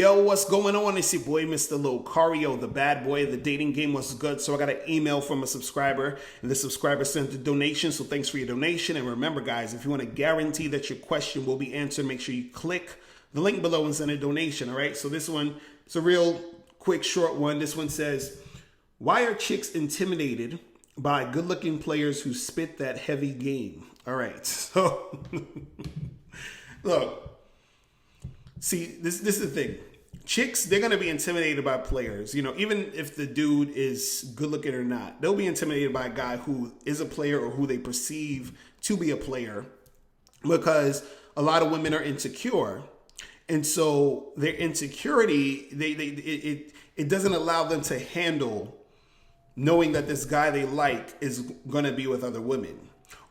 Yo, what's going on? It's your boy, Mr. Locario, the bad boy. The dating game was good, so I got an email from a subscriber, and the subscriber sent a donation, so thanks for your donation. And remember, guys, if you want to guarantee that your question will be answered, make sure you click the link below and send a donation, all right? So this one, it's a real quick, short one. This one says, why are chicks intimidated by good-looking players who spit that heavy game? All right, so look. See, this is the thing. Chicks, they're going to be intimidated by players. You know, even if the dude is good looking or not, they'll be intimidated by a guy who is a player or who they perceive to be a player, because a lot of women are insecure. And so their insecurity, it doesn't allow them to handle knowing that this guy they like is going to be with other women.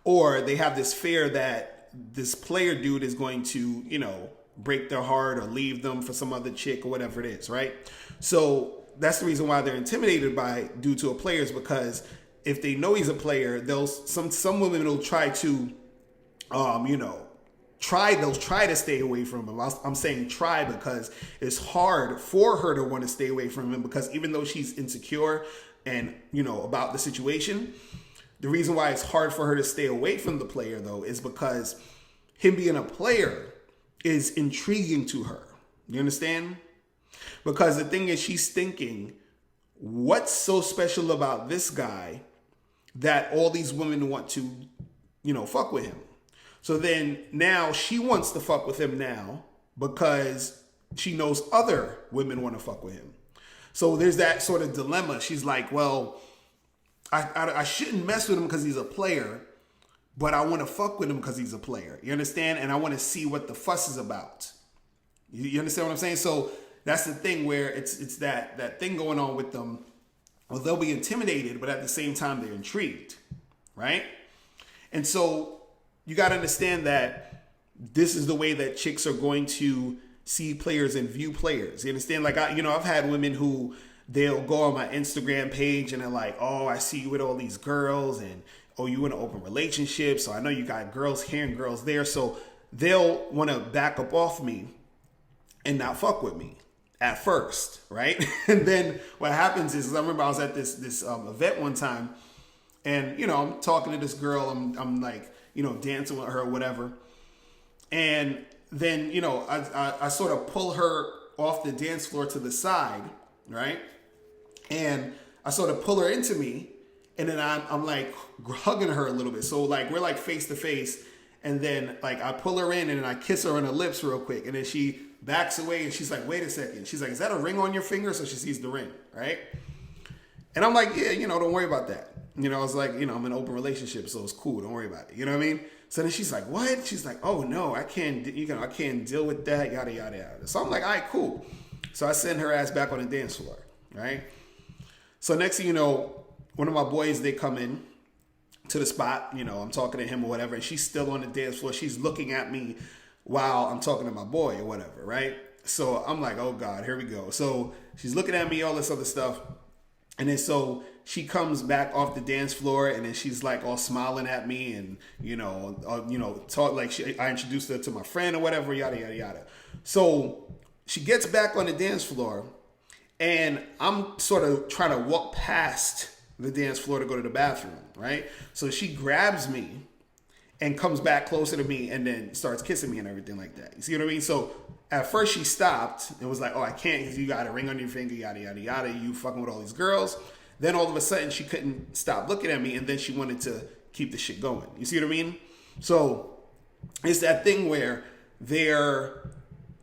Or they have this fear that this player dude is going to, you know, break their heart or leave them for some other chick or whatever it is, right? So that's the reason why they're intimidated by due to a player, is because if they know he's a player, some women will try to, they'll try to stay away from him. I'm saying try because it's hard for her to want to stay away from him, because even though she's insecure and, you know, about the situation, the reason why it's hard for her to stay away from the player, though, is because him being a player is intriguing to her. You understand? Because the thing is, she's thinking, what's so special about this guy that all these women want to, you know, fuck with him? So then now she wants to fuck with him now because she knows other women want to fuck with him. So there's that sort of dilemma. She's like, well, I shouldn't mess with him because he's a player, but I want to fuck with him because he's a player. You understand? And I want to see what the fuss is about. You understand what I'm saying? So that's the thing where it's that thing going on with them. Well, they'll be intimidated, but at the same time, they're intrigued, right? And so you got to understand that this is the way that chicks are going to see players and view players. You understand? Like, I've had women who they'll go on my Instagram page and they're like, oh, I see you with all these girls, and oh, you in an open relationship, so I know you got girls here and girls there. So they'll want to back up off me and not fuck with me at first, right? And then what happens is, I remember I was at this event one time, and, you know, I'm talking to this girl, I'm like, you know, dancing with her or whatever. And then, you know, I sort of pull her off the dance floor to the side, right? And I sort of pull her into me. And then I'm like hugging her a little bit. So like we're like face to face. And then like I pull her in and I kiss her on the lips real quick. And then she backs away and she's like, wait a second. She's like, is that a ring on your finger? So she sees the ring, right? And I'm like, yeah, you know, don't worry about that. You know, I was like, you know, I'm in an open relationship, so it's cool. Don't worry about it. You know what I mean? So then she's like, what? She's like, oh no, I can't deal with that, yada, yada, yada. So I'm like, all right, cool. So I send her ass back on the dance floor, right? So next thing you know, one of my boys, they come in to the spot, you know, I'm talking to him or whatever, and she's still on the dance floor. She's looking at me while I'm talking to my boy or whatever, right? So I'm like, oh God, here we go. So she's looking at me, all this other stuff. And then so she comes back off the dance floor, and then she's like all smiling at me, and, talk like I introduced her to my friend or whatever, yada, yada, yada. So she gets back on the dance floor, and I'm sort of trying to walk past the dance floor to go to the bathroom, right? So she grabs me and comes back closer to me and then starts kissing me and everything like that. You see what I mean? So at first she stopped and was like, oh, I can't because you got a ring on your finger, yada, yada, yada. You fucking with all these girls. Then all of a sudden she couldn't stop looking at me, and then she wanted to keep the shit going. You see what I mean? So it's that thing where they're,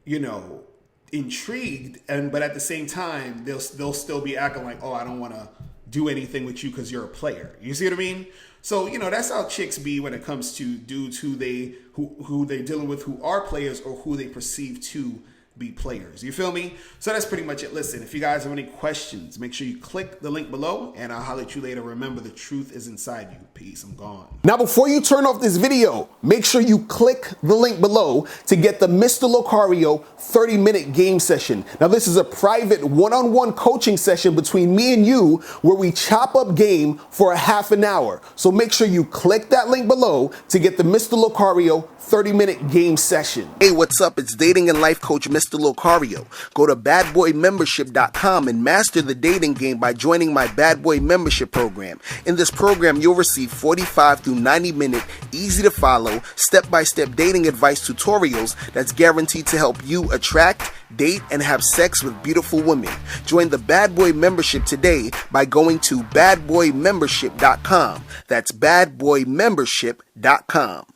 you know, intrigued, but at the same time, they'll still be acting like, oh, I don't want to do anything with you because you're a player. You see what I mean? So, you know, that's how chicks be when it comes to dudes who they dealing with, who are players or who they perceive to be players. You feel me? So that's pretty much it. Listen, if you guys have any questions, make sure you click the link below, and I'll holler at you later. Remember, the truth is inside you. Peace. I'm gone. Now, before you turn off this video, make sure you click the link below to get the Mr. Locario 30-minute game session. Now, this is a private one-on-one coaching session between me and you where we chop up game for a half an hour. So make sure you click that link below to get the Mr. Locario 30-minute game session. Hey, what's up? It's dating and life coach Mr. Mr. Locario. Go to badboymembership.com and master the dating game by joining my Bad Boy Membership program. In this program, you'll receive 45 through 90-minute, easy-to-follow, step-by-step dating advice tutorials that's guaranteed to help you attract, date, and have sex with beautiful women. Join the Bad Boy Membership today by going to badboymembership.com. That's badboymembership.com.